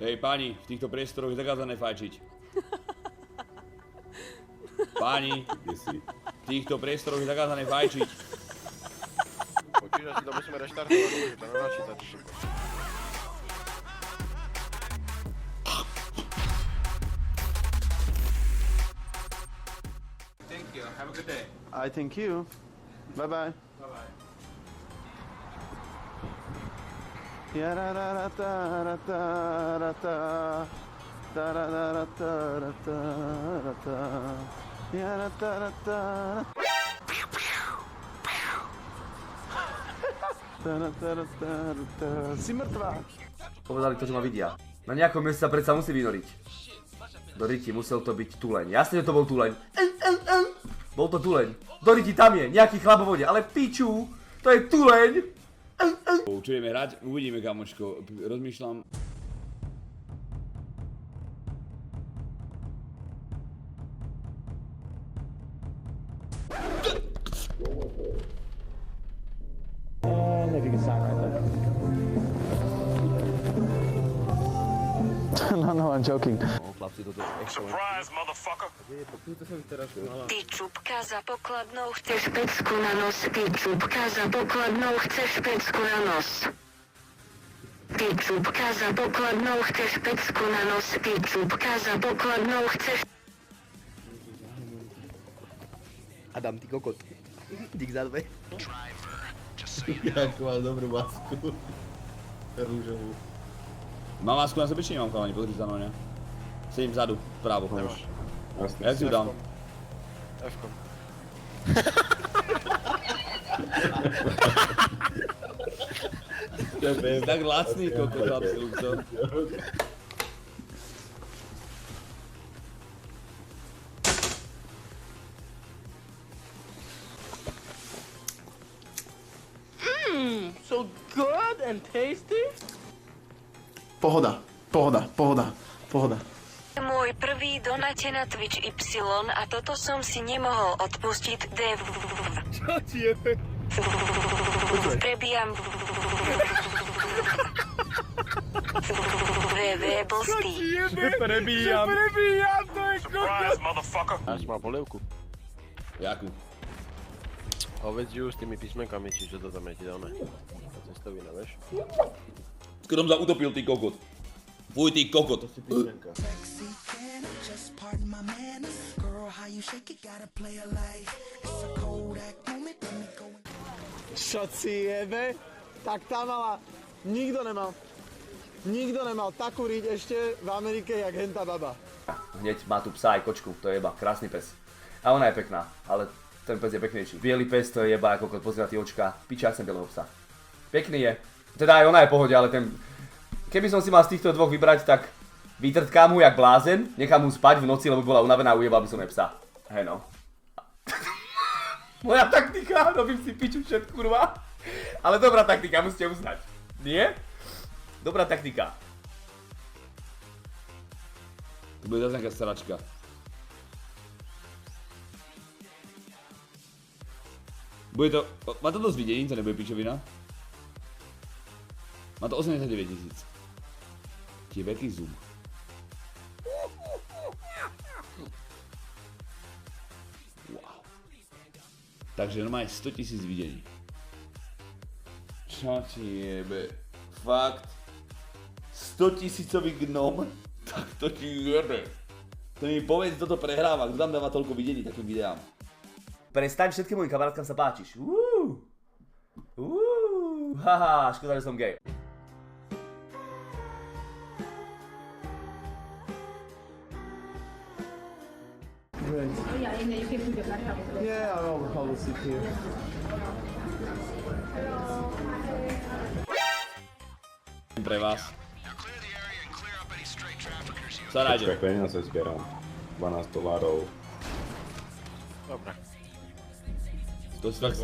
Hej páni, v týchto priestoroch je zakázané fajčiť. Páni, v týchto priestoroch je zakázané fajčiť. Počítač si to musíme reštartovať, môže to nenačítať. Thank you, have a good day. I thank you. Bye bye. Bye bye. Si mŕtvá. Povedali to, že ma vidia. Na nejakom mieste sa predsa musí vynoriť. Do riti, musel to byť tuleň. Jasne, že to bol tuleň. Bol to tuleň. Do riti, tam je, nejaký chlap vo vode. Ale piču, to je tuleň. Čo ideme hrať? Uvidíme, kamočko. Rozmýšľam. No, I'm joking. Ty čupka za pokladnou chceš pecku na nos. Ty čupka za pokladnou chceš pecku na nos. Ty čupka za pokladnou chceš pecku na nos. Ty čupka za pokladnou chceš... Adam, ty kokot. Dík za dve. Jak mal dobrú masku. Rúžovú. Mám masku na sebe, či nemám, chalani? Pozri sa na mňa. Sedím vzadu, vpravo. Jak si ju dám? F-kom. To je tak lacný kokot, chlapci, Luxor. So good and tasty? Pohoda, pohoda, pohoda, pohoda. Môj prvý donate na Twitch Y a toto som si nemohol odpustiť. Čo ti je? Prebijam blstý. Prebíjam. to je kokot! Ja som mal polievku. Jakú? Hovedziu s tými písmenkami, čiže to tam je ti dané. Cestovina, vieš? Skoro som sa utopil, ty kokot. Fuj, ty kokot. Písmenka. Čo si jebe? Tak tá mala... Nikto nemal takú riť ešte v Amerike, jak henta baba. Hneď má tu psa aj kočku, to je jeba, krásny pes. A ona je pekná, ale ten pes je peknejší. Bielý pes, to je jeba, ako keď pozrie na tie očka. Piča, chcem bieleho psa. Pekný je. Teda aj ona je v pohode, ale ten... Keby som si mal z týchto dvoch vybrať, tak vytrtkám mu jak blázen, nechám mu spať v noci, lebo bola unavená a ujebal by som jej psa. Hej no. Moja taktika, robím si piču všet, kurva. Ale dobrá taktika, musíte uznať. Nie? Dobrá taktika. To bude zase nejaká sračka. Bude to... Má to dosť videní, to nebude pičovina. Má to 89 000. Je veľký zoom. Wow. Takže normálne 100 000 videní. Čo ti jebe? Fakt? 100 000-ový gnom? Tak to ti jebe. To mi povedz, kto to prehráva, kto tam dáva toľko videní takým videám. Prestaň, všetkým mojim kamarátkam sa páčiš. Haha, škoda, že som gay. Great. Yeah, I'll sit here. Pre vás. Sa nájdem. Peniaze zbieram. $12. Dobre. To si fakt...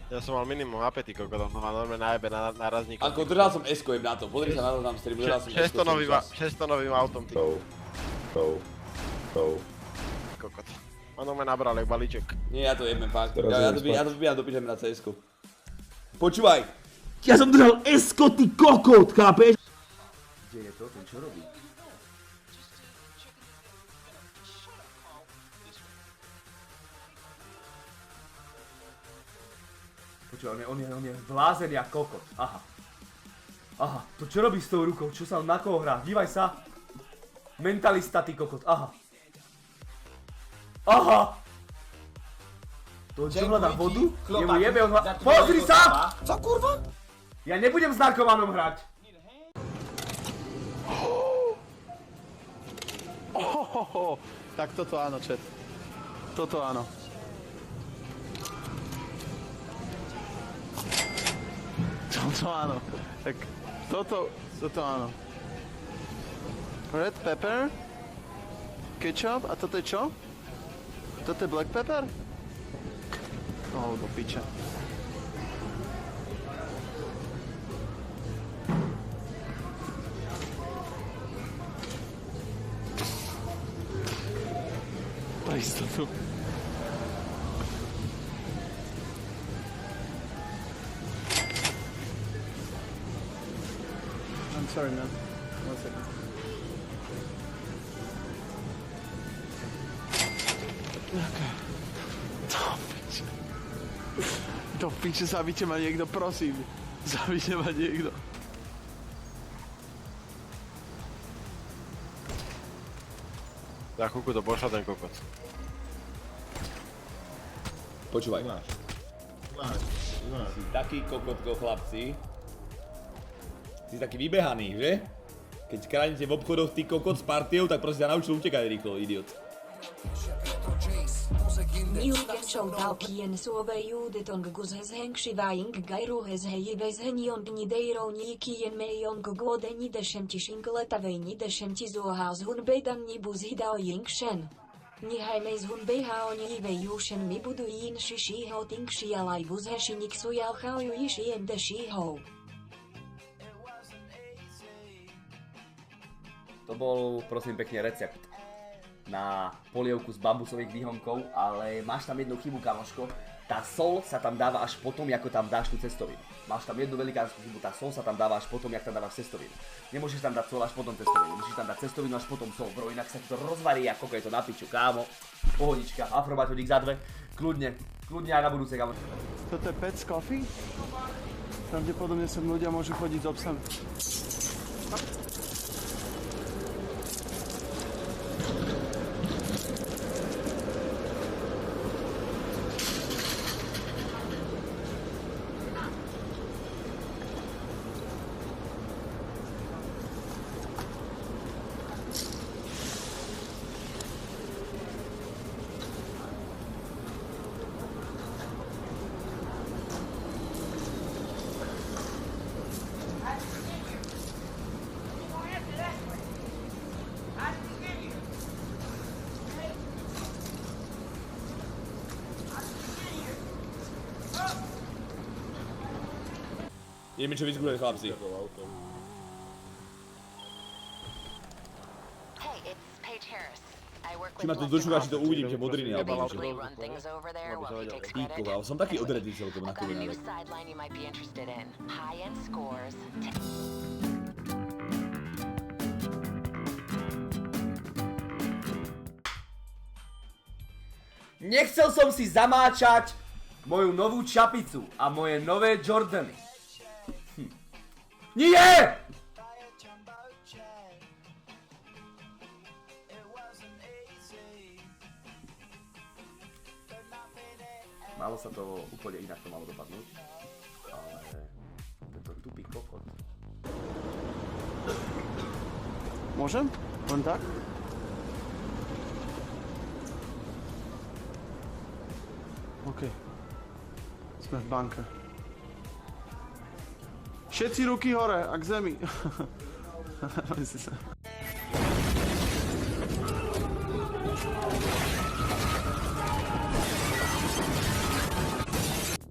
Ja som mal minimum HP, ty kokot, on má normálne najebe na narazníka. Ako držal som S-ko im na to, pozri sa na to tam stream, držal som S-ko. 600 novým autom, ty kokot. On normálne nabral jak balíček. Nie, ja to jebem fakt. Ja to vybíjam do pižem na CS-ku. Počúvaj! Ja som držal S-ko, ty kokot, chápeš? Kde je to? Ten čo robí? Počuj, on je blázený a kokot. Aha. Aha, to čo robí s tou rukou? Čo sa on na koho hrá? Dívaj sa. Mentalista, ty kokot. Aha. Aha. To čo hľadá vodu? Jemu jebe, on hľadá... Pozri sa! Co kurva? Ja nebudem s narkomanom hrať. Tak toto áno, chat. Toto áno. Toto áno. Tak toto áno. Red pepper, ketchup a toto je čo? Toto je black pepper? Oh, do piče. Pre istotu. I'm sorry, man. One second. Okay. Do piče, zabite ma niekto, prosím. Zabite ma niekto. Za chvíľku to pošla ten kokot. Počúvaj. Si taký kokotko, chlapci. Si taký vybehaný, že? Keď kradnete v obchodoch ty kokot s partiou, tak proste sa naučil utekať rýchlo, idiot. Niuken showtaukien suove juudetong gus hes henkshivaying gairu hes hejives henion nideiro nikien meion gogode nideshem tishing letavei nideshem tizuohaz hun beidan nibuz hidao ying shen. Nihajmej z hun beihao nive yushen mi budu yin shishiho ting shialai buz heshinik suyal hao yishien de shiho. To bol, prosím pekne, recept na polievku z bambusových výhonkov, ale máš tam jednu chybu, kamoško. Tá sol sa tam dáva až potom, ako tam dáš tú cestovinu. Máš tam jednu velikánsku chybu, tá sol sa tam dáva až potom, jak tam dávaš cestovinu. Nemôžeš tam dať sol až potom cestovinu, musíš tam dať cestovinu až potom sol, bro, inak sa to rozvarí, ako je to na piču, kámo. Pohodička, afrobaťodík za dve, kľudne aj na budúce, kámo. Toto je Pets Coffee? Pravdepodobne sem ľudia môžu chodiť s obsami. Ideme čo vyskúšať, chlapci. Či ma tu dočúva, či to uvidím, že modriny alebo niečo. Píko, ale som taký odredný celkom na kulinári. Nechcel som si zamáčať moju novú čapicu a moje nové Jordany. Nie! Malo sa to úplne inak to malo dopadnúť, ale tento tupý kokot. Môžem? Len tak? OK. Sme v banke. Všetci ruky hore a k zemi.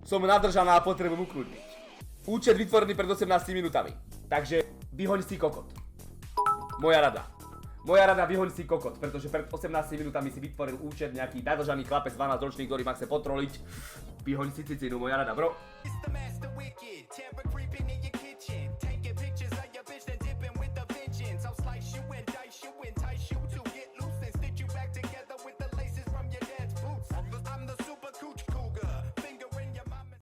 Som nadržaná a potrebujem ukludniť. Účet vytvorený pred 18 minútami. Takže vyhoň si kokot. Moja rada, vyhoň si kokot, pretože pred 18 minútami si vytvoril účet nejaký nadržaný chlapec 12-ročný, ktorý ma chce potroliť. Vyhoň si cicinu, moja rada, bro.